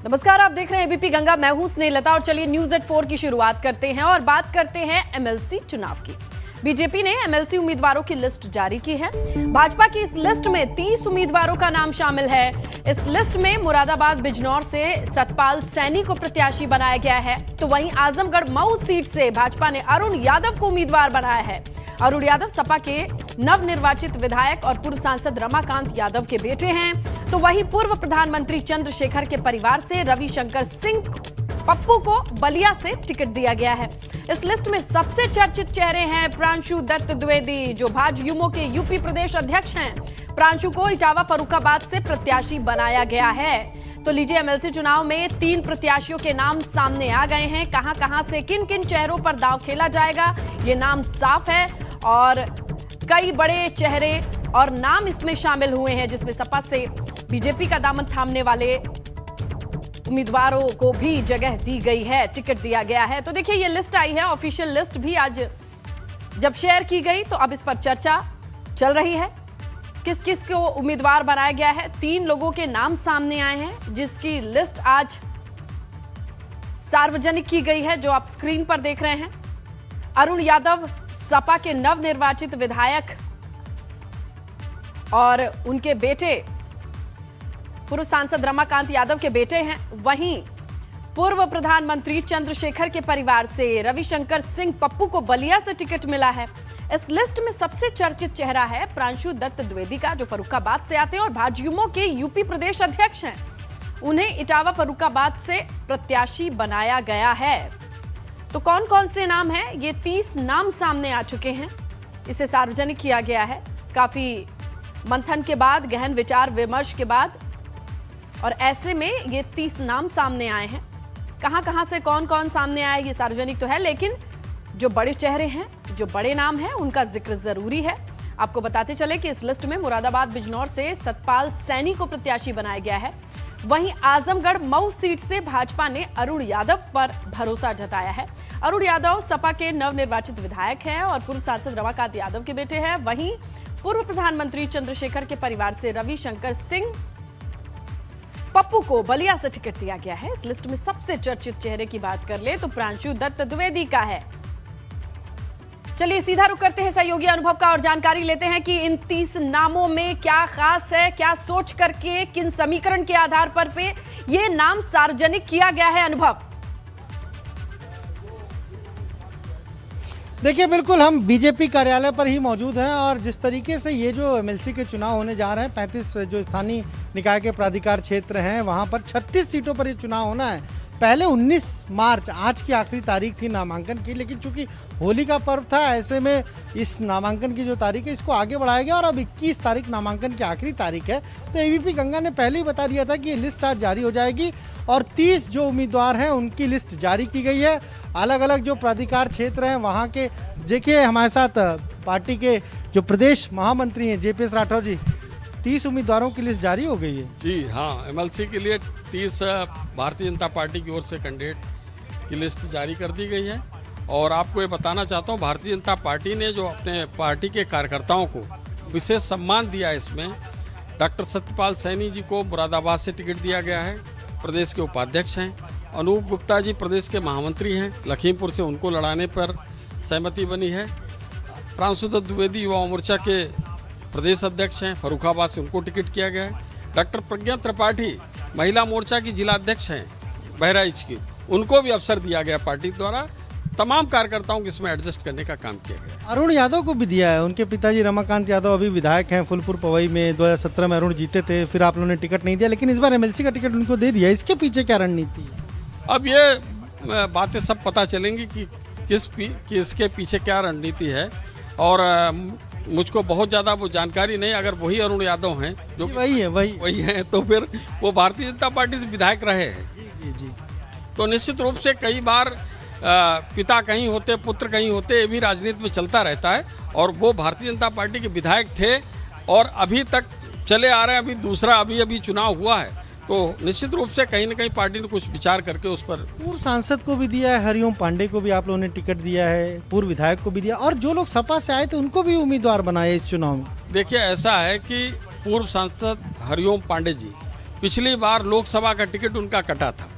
नमस्कार, आप देख रहे हैं एबीपी गंगा। मैं हूं स्नेहलता और चलिए न्यूज एट 4 की शुरुआत करते हैं और बात करते हैं एमएलसी चुनाव की। बीजेपी ने एमएलसी उम्मीदवारों की लिस्ट जारी की है। भाजपा की इस लिस्ट में 30 उम्मीदवारों का नाम शामिल है। इस लिस्ट में मुरादाबाद बिजनौर से सतपाल सैनी को प्रत्याशी बनाया गया है, तो वहीं आजमगढ़ मऊ सीट से भाजपा ने अरुण यादव को उम्मीदवार बनाया है। अरुण यादव सपा के नवनिर्वाचित विधायक और पूर्व सांसद रमाकांत यादव के बेटे हैं, तो वहीं पूर्व प्रधानमंत्री चंद्रशेखर के परिवार से रविशंकर सिंह पप्पू को बलिया से टिकट दिया गया है। इस लिस्ट में सबसे चर्चित चेहरे हैं प्रांशु दत्त द्विवेदी, जो भाजयुमो के यूपी प्रदेश अध्यक्ष हैं। प्रांशु को इटावा फर्रुखाबाद से प्रत्याशी बनाया गया है। तो लीजिए, एमएलसी चुनाव में 3 प्रत्याशियों के नाम सामने आ गए हैं। कहां से किन किन चेहरों पर दांव खेला जाएगा, ये नाम साफ है और कई बड़े चेहरे और नाम इसमें शामिल हुए हैं, जिसमें सपा से बीजेपी का दामन थामने वाले उम्मीदवारों को भी जगह दी गई है, टिकट दिया गया है। तो देखिए, ये लिस्ट आई है, ऑफिशियल लिस्ट भी आज जब शेयर की गई तो अब इस पर चर्चा चल रही है। किस किस को उम्मीदवार बनाया गया है, 3 लोगों के नाम सामने आए हैं, जिसकी लिस्ट आज सार्वजनिक की गई है, जो आप स्क्रीन पर देख रहे हैं। अरुण यादव सपा के नवनिर्वाचित विधायक और उनके बेटे पूर्व सांसद रमाकांत यादव के बेटे हैं। वहीं पूर्व प्रधानमंत्री चंद्रशेखर के परिवार से रविशंकर सिंह पप्पू को बलिया से टिकट मिला है। इस लिस्ट में सबसे चर्चित चेहरा है प्रांशु दत्त द्विवेदी का, जो फर्रुखाबाद से आते हैं और भाजयुमो के यूपी प्रदेश अध्यक्ष हैं। उन्हें इटावा फर्रुखाबाद से प्रत्याशी बनाया गया है। तो कौन कौन से नाम हैं? ये 30 नाम सामने आ चुके हैं। इसे सार्वजनिक किया गया है काफी मंथन के बाद, गहन विचार विमर्श के बाद, और ऐसे में ये 30 नाम सामने आए हैं। कहां से कौन कौन सामने आए ये सार्वजनिक तो है, लेकिन जो बड़े चेहरे हैं, जो बड़े नाम हैं, उनका जिक्र जरूरी है। आपको बताते चले कि इस लिस्ट में मुरादाबाद बिजनौर से सतपाल सैनी को प्रत्याशी बनाया गया है। वहीं आजमगढ़ मऊ सीट से भाजपा ने अरुण यादव पर भरोसा जताया है। अरुण यादव सपा के नवनिर्वाचित विधायक हैं और पूर्व सांसद रमाकांत यादव के बेटे हैं। वहीं पूर्व प्रधानमंत्री चंद्रशेखर के परिवार से रविशंकर सिंह पप्पू को बलिया से टिकट दिया गया है। इस लिस्ट में सबसे चर्चित चेहरे की बात कर ले तो प्रांशु दत्त द्विवेदी का है। चलिए सीधा रुख करते हैं सहयोगी अनुभव का और जानकारी लेते हैं कि इन 30 नामों में क्या खास है, क्या सोच करके, किन समीकरण के आधार पर पे ये नाम सार्वजनिक किया गया है। अनुभव, देखिए, बिल्कुल हम बीजेपी कार्यालय पर ही मौजूद हैं और जिस तरीके से ये जो एमएलसी के चुनाव होने जा रहे हैं, 35 जो स्थानीय निकाय के प्राधिकार क्षेत्र हैं, वहाँ पर 36 सीटों पर ये चुनाव होना है। पहले 19 मार्च आज की आखिरी तारीख थी नामांकन की, लेकिन चूंकि होली का पर्व था, ऐसे में इस नामांकन की जो तारीख है इसको आगे बढ़ाया गया और अब 21 तारीख नामांकन की आखिरी तारीख है। तो एबीपी गंगा ने पहले ही बता दिया था कि ये लिस्ट आज जारी हो जाएगी और 30 जो उम्मीदवार हैं उनकी लिस्ट जारी की गई है। अलग अलग जो प्राधिकार क्षेत्र हैं वहाँ के, देखिए हमारे साथ पार्टी के जो प्रदेश महामंत्री हैं जेपीएस राठौर जी, 30 उम्मीदवारों की लिस्ट जारी हो गई है। जी हाँ, एमएलसी के लिए 30 भारतीय जनता पार्टी की ओर से कैंडिडेट की लिस्ट जारी कर दी गई है। और आपको ये बताना चाहता हूँ, भारतीय जनता पार्टी ने जो अपने पार्टी के कार्यकर्ताओं को विशेष सम्मान दिया है, इसमें डॉक्टर सत्यपाल सैनी जी को मुरादाबाद से टिकट दिया गया है, प्रदेश के उपाध्यक्ष हैं। अनूप गुप्ता जी प्रदेश के महामंत्री हैं, लखीमपुर से उनको लड़ाने पर सहमति बनी है। प्रांशु दत्त द्विवेदी युवा मोर्चा के प्रदेश अध्यक्ष हैं, फर्रुखाबाद से उनको टिकट किया गया है। डॉक्टर प्रज्ञा त्रिपाठी महिला मोर्चा की जिला अध्यक्ष हैं बहराइच की, उनको भी अवसर दिया गया पार्टी द्वारा। तमाम कार्यकर्ताओं को इसमें एडजस्ट करने का काम किया गया। अरुण यादव को भी दिया है, उनके पिताजी रमाकांत यादव अभी विधायक हैं फूलपुर पवई में। 2017 में अरुण जीते थे, फिर आप लोगों ने टिकट नहीं दिया, लेकिन इस बार एमएलसी का टिकट उनको दे दिया। इसके पीछे क्या रणनीति है? अब ये बातें सब पता चलेंगी कि किसके पीछे क्या रणनीति है, और मुझको बहुत ज़्यादा वो जानकारी नहीं। अगर वही अरुण यादव हैं जो वही हैं, तो फिर वो भारतीय जनता पार्टी से विधायक रहे हैं। जी। तो निश्चित रूप से कई बार पिता कहीं होते, पुत्र कहीं होते, ये भी राजनीति में चलता रहता है। और वो भारतीय जनता पार्टी के विधायक थे और अभी तक चले आ रहे हैं। अभी दूसरा अभी चुनाव हुआ है, तो निश्चित रूप से कहीं ना कहीं पार्टी ने कुछ विचार करके उस पर। पूर्व सांसद को भी दिया है, हरिओम पांडे को भी आप लोगों ने टिकट दिया है, पूर्व विधायक को भी दिया, और जो लोग सपा से आए थे उनको भी उम्मीदवार बनाए इस चुनाव में। देखिए, ऐसा है कि पूर्व सांसद हरिओम पांडे जी, पिछली बार लोकसभा का टिकट उनका कटा था,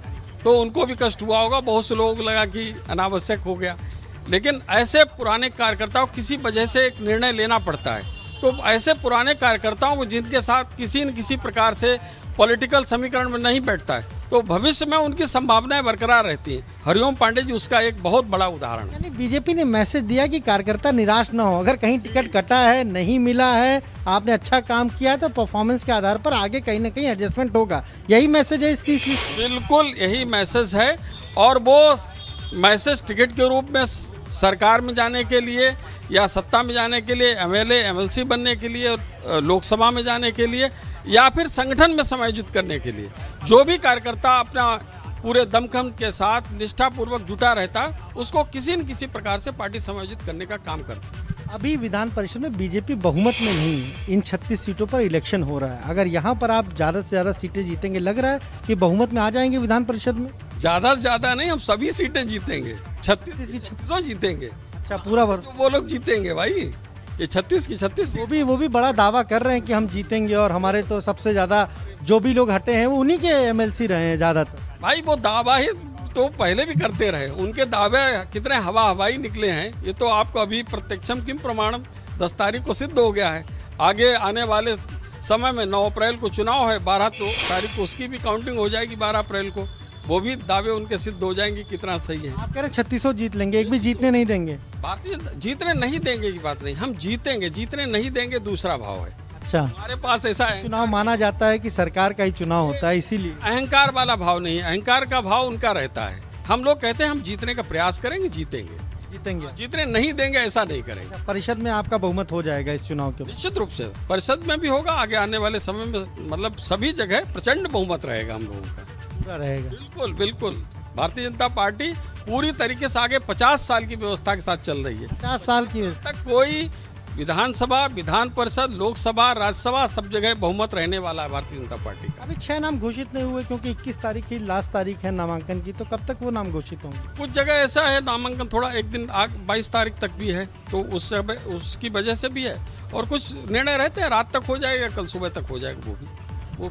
तो उनको भी कष्ट हुआ होगा। बहुत से लोग लगा कि अनावश्यक हो गया, लेकिन ऐसे पुराने कार्यकर्ताओं किसी वजह से एक निर्णय लेना पड़ता है। तो ऐसे पुराने कार्यकर्ताओं को जिनके साथ किसी न किसी प्रकार से पॉलिटिकल समीकरण में नहीं बैठता है, तो भविष्य में उनकी संभावनाएं बरकरार रहती हैं। हरिओम पांडे जी उसका एक बहुत बड़ा उदाहरण है। यानी बीजेपी ने मैसेज दिया कि कार्यकर्ता निराश ना हो, अगर कहीं टिकट कटा है, नहीं मिला है, आपने अच्छा काम किया है, तो परफॉर्मेंस के आधार पर आगे कहीं ना कहीं एडजस्टमेंट होगा। यही मैसेज है इस 30 लिस्ट। बिल्कुल यही मैसेज है, और वो मैसेज टिकट के रूप में सरकार में जाने के लिए या सत्ता में जाने के लिए, एमएलए एमएलसी बनने के लिए, लोकसभा में जाने के लिए, या फिर संगठन में समायोजित करने के लिए, जो भी कार्यकर्ता अपना पूरे दमखम के साथ निष्ठापूर्वक जुटा रहता है, उसको किसी न किसी प्रकार से पार्टी समायोजित करने का काम करती है। अभी विधान परिषद में बीजेपी बहुमत में नहीं है, इन 36 सीटों पर इलेक्शन हो रहा है। अगर यहाँ पर आप ज़्यादा से ज़्यादा सीटें जीतेंगे, लग रहा है कि बहुमत में आ जाएंगे विधान परिषद में? ज़्यादा से ज़्यादा नहीं, हम सभी सीटें जीतेंगे, 36 की 36 जीतेंगे। अच्छा, पूरा भर वो लोग जीतेंगे भाई, ये 36 की 36। वो भी बड़ा दावा कर रहे हैं कि हम जीतेंगे, और हमारे तो सबसे ज़्यादा जो भी लोग हटे हैं वो उन्हीं के एमएलसी रहे हैं ज़्यादातर। भाई वो दावा ही तो पहले भी करते रहे, उनके दावे कितने हवाई निकले हैं, ये तो आपको अभी प्रत्यक्षम किम प्रमाणम 10 तारीख को सिद्ध हो गया है। आगे आने वाले समय में 9 अप्रैल को चुनाव है, 12 तारीख को उसकी भी काउंटिंग हो जाएगी, 12 अप्रैल को वो भी दावे उनके सिद्ध हो जाएंगे कितना सही है। आप कह रहे 3600 जीत लेंगे, एक भी जीतने नहीं देंगे? भारतीय जीतने नहीं देंगे की बात नहीं, हम जीतेंगे, जीतने नहीं देंगे दूसरा भाव है। अच्छा, हमारे पास ऐसा है, चुनाव माना जाता है कि सरकार का ही चुनाव होता है, इसीलिए अहंकार वाला भाव नहीं है, अहंकार का भाव उनका रहता है। हम लोग कहते हैं हम जीतने का प्रयास करेंगे, जीतेंगे, जीतने नहीं देंगे ऐसा नहीं करेंगे। परिषद में आपका बहुमत हो जाएगा इस चुनाव के बाद? निश्चित रूप से परिषद में भी होगा, आगे आने वाले समय में मतलब सभी जगह प्रचंड बहुमत रहेगा हम लोगों का, पूरा रहेगा। बिल्कुल बिल्कुल। भारतीय जनता पार्टी पूरी तरीके से आगे 50 साल की व्यवस्था के साथ चल रही है। 50 साल की तक कोई विधानसभा, विधान परिषद, लोकसभा, राज्यसभा सब जगह बहुमत रहने वाला है भारतीय जनता पार्टी का। अभी 6 नाम घोषित नहीं हुए, क्योंकि 21 तारीख की लास्ट तारीख है नामांकन की, तो कब तक वो नाम घोषित होंगे? कुछ जगह ऐसा है नामांकन थोड़ा एक दिन 22 तारीख तक भी है, तो उस समय उसकी वजह से भी है, और कुछ निर्णय रहते हैं रात तक हो जाएगा, कल सुबह तक हो जाएगा। वो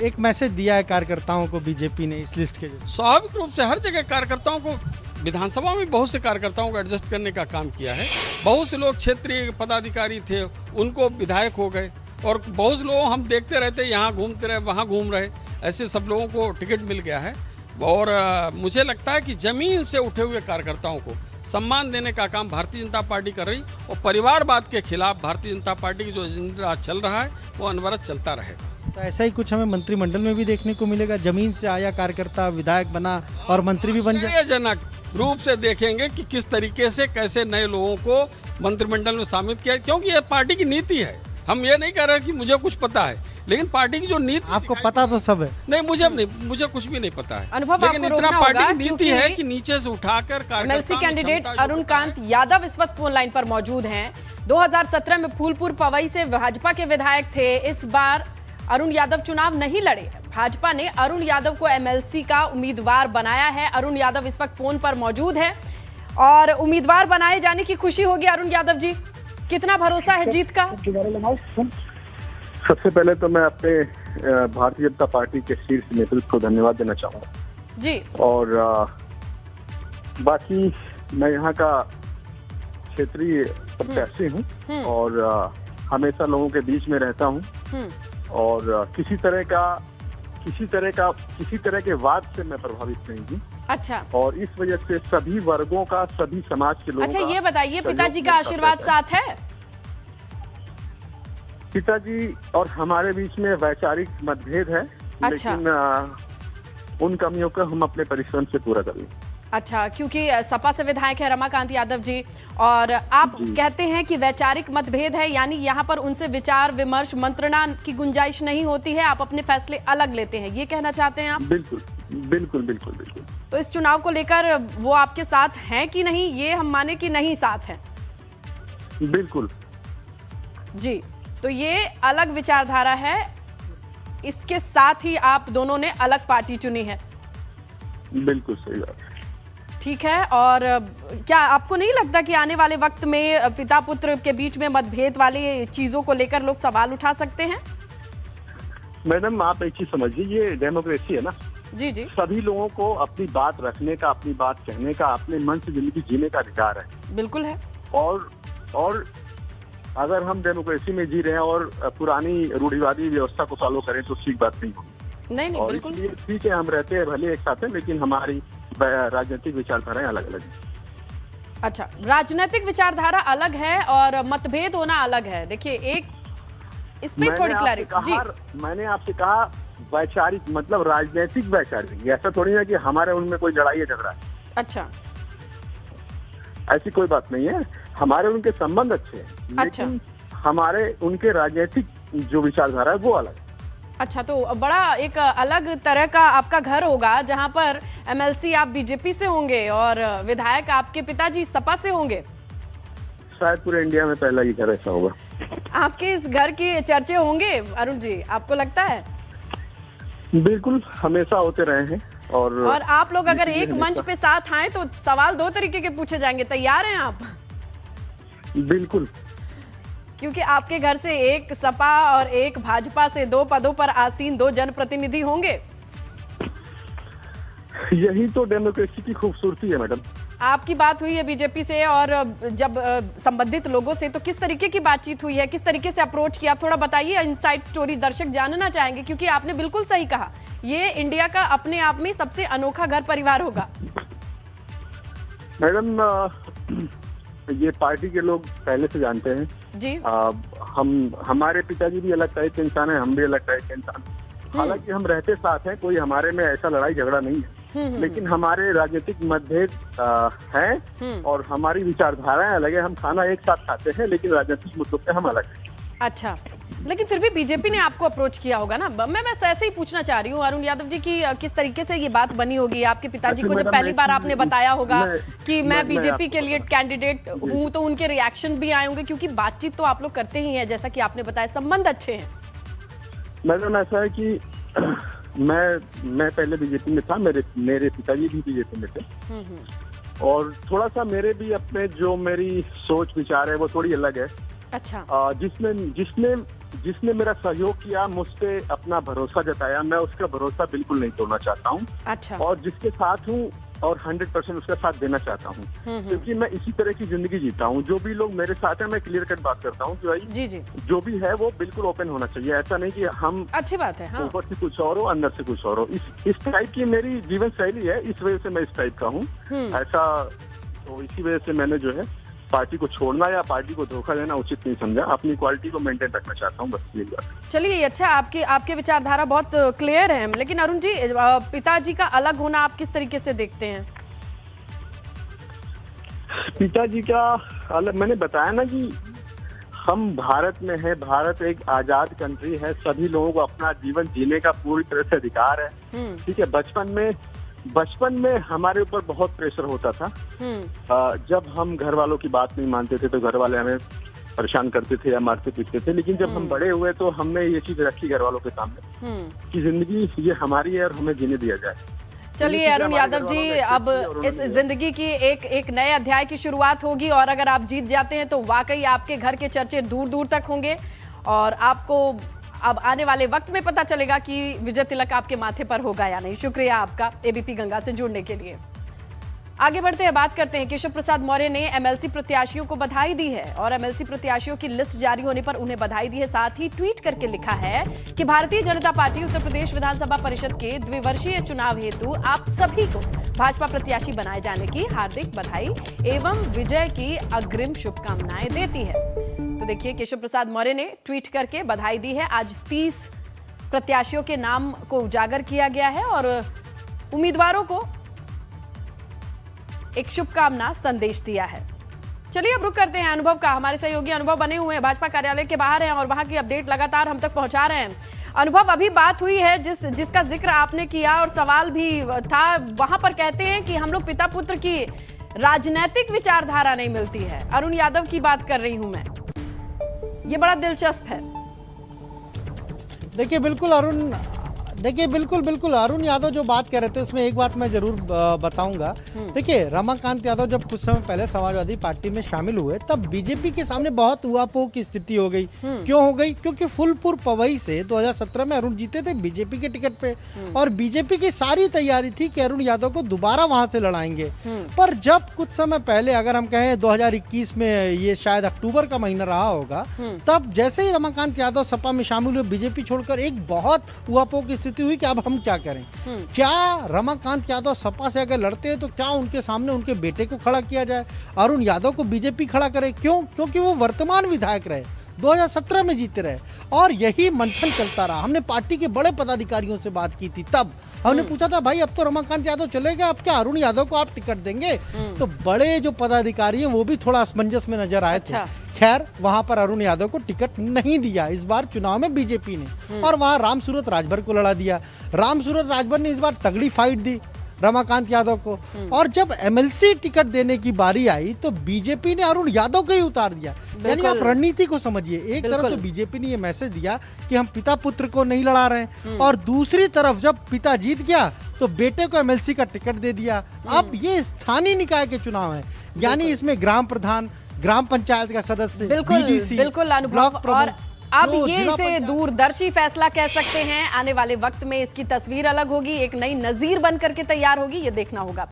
एक मैसेज दिया है कार्यकर्ताओं को बीजेपी ने इस लिस्ट के जरिए। स्वाभाविक रूप से हर जगह कार्यकर्ताओं को, विधानसभा में बहुत से कार्यकर्ताओं को एडजस्ट करने का काम किया है। बहुत से लोग क्षेत्रीय पदाधिकारी थे, उनको विधायक हो गए, और बहुत से लोग हम देखते रहते, यहाँ घूमते रहे, वहाँ घूम रहे, ऐसे सब लोगों को टिकट मिल गया है। और मुझे लगता है कि जमीन से उठे हुए कार्यकर्ताओं को सम्मान देने का काम भारतीय जनता पार्टी कर रही, और परिवारवाद के खिलाफ भारतीय जनता पार्टी की जो एजेंडा चल रहा है वो अनवरत चलता रहेगा। तो ऐसा ही कुछ हमें मंत्रिमंडल में भी देखने को मिलेगा, जमीन से आया कार्यकर्ता विधायक बना और मंत्री भी बन जाए। आश्चर्यजनक रूप से देखेंगे कि किस तरीके से कैसे नए लोगों को मंत्रिमंडल में शामिल किया, क्योंकि ये पार्टी की नीति है। हम ये नहीं कह रहे कि मुझे कुछ पता है, लेकिन पार्टी की जो नीति, आपको पता तो सब है। नहीं, मुझे कुछ भी नहीं पता है, अनुभव लेकिन आपको इतना रोकना पार्टी होगा, की नीति है कि नीचे से उठाकर एमएलसी कैंडिडेट अरुण कांत यादव इस वक्त फोन लाइन पर मौजूद हैं। 2017 में फूलपुर पवई से भाजपा के विधायक थे। इस बार अरुण यादव चुनाव नहीं लड़े। भाजपा ने अरुण यादव को एमएलसी का उम्मीदवार बनाया है। अरुण यादव इस वक्त फोन पर मौजूद है, और उम्मीदवार बनाए जाने की खुशी होगी। अरुण यादव जी, कितना भरोसा है जीत का? सबसे पहले तो मैं अपने भारतीय जनता पार्टी के शीर्ष नेतृत्व को धन्यवाद देना चाहूँगा जी, और बाकी मैं यहाँ का क्षेत्रीय प्रत्याशी हूँ, और हमेशा लोगों के बीच में रहता हूँ, और किसी तरह के वाद से मैं प्रभावित नहीं हूँ। अच्छा, और इस वजह से सभी वर्गों का, सभी समाज के लोगों अच्छा का, ये बताइए, पिताजी का आशीर्वाद साथ है? पिताजी और हमारे बीच में वैचारिक मतभेद है। अच्छा। लेकिन उन कमियों को हम अपने परिश्रम से पूरा करेंगे। अच्छा, क्योंकि सपा से विधायक है रमाकांत यादव जी, और आप कहते हैं कि वैचारिक मतभेद है, यानी यहाँ पर उनसे विचार विमर्श, मंत्रणा की गुंजाइश नहीं होती है, आप अपने फैसले अलग लेते हैं, ये कहना चाहते हैं आप? बिल्कुल बिल्कुल बिल्कुल बिल्कुल। तो इस चुनाव को लेकर वो आपके साथ हैं कि नहीं, ये हम माने कि नहीं साथ हैं? बिल्कुल जी, तो ये अलग विचारधारा है, इसके साथ ही आप दोनों ने अलग पार्टी चुनी है। बिल्कुल सही बात है। ठीक है, और क्या आपको नहीं लगता कि आने वाले वक्त में पिता पुत्र के बीच में मतभेद वाली चीजों को लेकर लोग सवाल उठा सकते हैं? मैडम आप एक चीज समझिए, ये डेमोक्रेसी है ना। जी जी सभी लोगों को अपनी बात रखने का, अपनी बात कहने का, अपने मन से जिंदगी जीने का अधिकार है। बिल्कुल है। और अगर हम डेमोक्रेसी में जी रहे हैं और पुरानी रूढ़िवादी व्यवस्था को फॉलो करें तो ठीक बात नहीं होगी। नहीं और बिल्कुल। इसलिए ठीक है, हम रहते हैं भले एक साथ हैं, लेकिन हमारी राजनीतिक विचारधाराएं अलग अलग हैं। अच्छा, राजनीतिक विचारधारा अलग है और मतभेद होना अलग है। देखिए, एक इसमें थोड़ी क्लैरिटी जी। मैंने आपसे कहा वैचारिक, मतलब राजनीतिक वैचारिक, ऐसा थोड़ी है कि हमारे उनमें कोई लड़ाई है, झगड़ा है। अच्छा, ऐसी कोई बात नहीं है, हमारे उनके संबंध अच्छे हैं, अच्छा। लेकिन हमारे उनके राजनीतिक जो विचारधारा है वो अलग है। अच्छा, तो बड़ा एक अलग तरह का आपका घर होगा जहां पर एमएलसी आप बीजेपी से होंगे और विधायक आपके पिताजी सपा से होंगे। शायद पूरे इंडिया में पहला ही घर ऐसा होगा। आपके इस घर की चर्चे होंगे अरुण जी, आपको लगता है? बिल्कुल, हमेशा होते रहे हैं। और आप लोग अगर एक मंच पे साथ आए तो सवाल दो तरीके के पूछे जाएंगे, तैयार हैं आप? बिल्कुल, क्योंकि आपके घर से एक सपा और एक भाजपा से 2 पदों पर आसीन 2 जनप्रतिनिधि होंगे। यही तो डेमोक्रेसी की खूबसूरती है मैडम। आपकी बात हुई है बीजेपी से और जब संबंधित लोगों से, तो किस तरीके की बातचीत हुई है, किस तरीके से अप्रोच किया, आप थोड़ा बताइए। इनसाइड स्टोरी दर्शक जानना चाहेंगे, क्योंकि आपने बिल्कुल सही कहा, ये इंडिया का अपने आप में सबसे अनोखा घर परिवार होगा। मैडम, ये पार्टी के लोग पहले से जानते हैं जी। हमारे पिताजी भी अलग टाइप के इंसान है, हम भी अलग टाइप के इंसान हैं। हालांकि हम रहते साथ हैं, कोई हमारे में ऐसा लड़ाई झगड़ा नहीं है, लेकिन हमारे राजनीतिक मतभेद हैं और हमारी विचारधाराएं अलग है। हम खाना एक साथ खाते हैं, लेकिन राजनीतिक मुद्दों पे हम अलग हैं। अच्छा, लेकिन फिर भी बीजेपी ने आपको अप्रोच किया होगा ना। मैं बस ऐसे ही पूछना चाह रही हूँ अरुण यादव जी की किस तरीके से ये बात बनी होगी आपके पिताजी को जब पहली बार आपने बताया होगा कि मैं बीजेपी के लिए कैंडिडेट हूँ, तो उनके रिएक्शन भी आए होंगे, क्योंकि बातचीत तो आप लोग करते ही हैं, जैसा कि आपने बताया, संबंध अच्छे हैं। मैडम, ऐसा है कि मैं पहले बीजेपी में था, मेरे पिताजी भी बीजेपी में थे, और थोड़ा सा मेरे भी अपने जो मेरी सोच विचार है वो थोड़ी अलग है। अच्छा। जिसने मेरा सहयोग किया, मुझसे अपना भरोसा जताया, मैं उसका भरोसा बिल्कुल नहीं तोड़ना चाहता हूँ। अच्छा। और जिसके साथ हूँ और 100% उसका साथ देना चाहता हूँ, क्योंकि मैं इसी तरह की जिंदगी जीता हूँ। जो भी लोग मेरे साथ हैं, मैं क्लियर कट बात करता हूँ कि भाई जी जी, जो भी है वो बिल्कुल ओपन होना चाहिए। ऐसा नहीं कि हम, अच्छी बात है, हाँ। ऊपर से कुछ और हो, अंदर से कुछ और हो। इस टाइप की मेरी जीवन शैली है, इस वजह से मैं इस टाइप का हूँ। ऐसा, तो इसी वजह से मैंने जो है पार्टी को छोड़ना या पार्टी को धोखा देना उचित नहीं समझा। अपनी क्वालिटी को मेंटेन रखना चाहता हूँ, बस यही बात। चलिए, अच्छा, आपके विचारधारा बहुत क्लियर है, लेकिन अरुण जी, पिताजी का अलग होना आप किस तरीके से देखते हैं? पिताजी का अलग, मैंने बताया ना कि हम भारत में है, भारत एक आजाद कंट्री है, सभी लोगों को अपना जीवन जीने का पूरी तरह से अधिकार है। ठीक है, बचपन में हमारे ऊपर बहुत प्रेशर होता था। जब हम घर वालों की बात नहीं मानते थे तो घर वाले हमें परेशान करते थे या मारते पीटते थे, लेकिन जब हम बड़े हुए तो हमने ये चीज रखी घर वालों के सामने कि जिंदगी ये हमारी है और हमें जीने दिया जाए। चलिए अरुण यादव जी, अब इस जिंदगी की एक नए अध्याय की शुरुआत होगी, और अगर आप जीत जाते हैं तो वाकई आपके घर के चर्चे दूर दूर तक होंगे, और आपको अब आने वाले वक्त में पता चलेगा कि विजय तिलक आपके माथे पर होगा या नहीं। शुक्रिया आपका एबीपी गंगा से जुड़ने के लिए। आगे बढ़ते हैं, बात करते हैं। केशव प्रसाद मौर्य ने एमएलसी प्रत्याशियों को बधाई दी है, और एमएलसी प्रत्याशियों की लिस्ट जारी होने पर उन्हें बधाई दी है। साथ ही ट्वीट करके लिखा है कि भारतीय जनता पार्टी उत्तर प्रदेश विधानसभा परिषद के द्विवर्षीय चुनाव हेतु आप सभी को भाजपा प्रत्याशी बनाए जाने की हार्दिक बधाई एवं विजय की अग्रिम शुभकामनाएं देती है। तो देखिए, केशव प्रसाद मौर्य ने ट्वीट करके बधाई दी है। आज 30 प्रत्याशियों के नाम को उजागर किया गया है और उम्मीदवारों को एक शुभकामना संदेश दिया है। चलिए अब रुक करते हैं अनुभव का। हमारे सहयोगी अनुभव बने हुए हैं, भाजपा कार्यालय के बाहर हैं और वहां की अपडेट लगातार हम तक पहुंचा रहे हैं। अनुभव, अभी बात हुई है जिसका जिक्र आपने किया और सवाल भी था, वहां पर कहते हैं कि हम लोग पिता पुत्र की राजनीतिक विचारधारा नहीं मिलती है। अरुण यादव की बात कर रही हूं मैं, ये बड़ा दिलचस्प है। देखिए, बिल्कुल अरुण, देखिए बिल्कुल बिल्कुल अरुण यादव जो बात कर रहे थे उसमें एक बात मैं जरूर बताऊंगा। देखिए रमाकांत यादव जब कुछ समय पहले समाजवादी पार्टी में शामिल हुए तब बीजेपी के सामने बहुत ऊहापोह की स्थिति हो गई। क्यों हो गई? क्योंकि फुलपुर पवई से 2017 में अरुण जीते थे बीजेपी के टिकट पे और बीजेपी की सारी तैयारी थी कि अरुण यादव को दोबारा वहां से लड़ाएंगे। पर जब कुछ समय पहले अगर हम कहें 2021 में, ये शायद अक्टूबर का महीना रहा होगा, तब जैसे ही रमाकांत यादव सपा में शामिल हुए बीजेपी छोड़कर, एक बहुत ऊहापोह की स्थिति हुई कि अब हम क्या करें। क्या रमाकांत यादव सपा से अगर लड़ते हैं तो क्या उनके सामने उनके बेटे को खड़ा किया जाए, अरुण यादव को बीजेपी खड़ा करे? क्यों? क्योंकि वो वर्तमान विधायक रहे, 2017 में जीते रहे और यही मंथन चलता रहा। हमने पार्टी के बड़े पदाधिकारियों से बात की थी, तब हमने पूछा था भाई अब तो रमाकांत यादव चले गए, अब क्या अरुण यादव को आप टिकट देंगे? तो बड़े जो पदाधिकारी हैं वो भी थोड़ा असमंजस में नजर आए थे। खैर वहां पर अरुण यादव को टिकट नहीं दिया इस बार चुनाव में बीजेपी ने, और वहां रामसूरत राजभर को लड़ा दिया। रामसूरत राजभर ने इस बार तगड़ी फाइट दी रमाकांत यादव को, और जब एमएलसी टिकट देने की बारी आई तो बीजेपी ने अरुण यादव को ही उतार दिया। यानी आप रणनीति को समझिए, एक तरफ तो बीजेपी ने ये मैसेज दिया कि हम पिता पुत्र को नहीं लड़ा रहे हैं, और दूसरी तरफ जब पिता जीत गया तो बेटे को एमएलसी का टिकट दे दिया। अब ये स्थानीय निकाय के चुनाव है, यानी इसमें ग्राम प्रधान, ग्राम पंचायत का सदस्य, बीडीसी, बिल्कुल अनुभव, और अब ये इसे दूरदर्शी फैसला कह सकते हैं। आने वाले वक्त में इसकी तस्वीर अलग होगी, एक नई नजीर बन करके तैयार होगी, ये देखना होगा।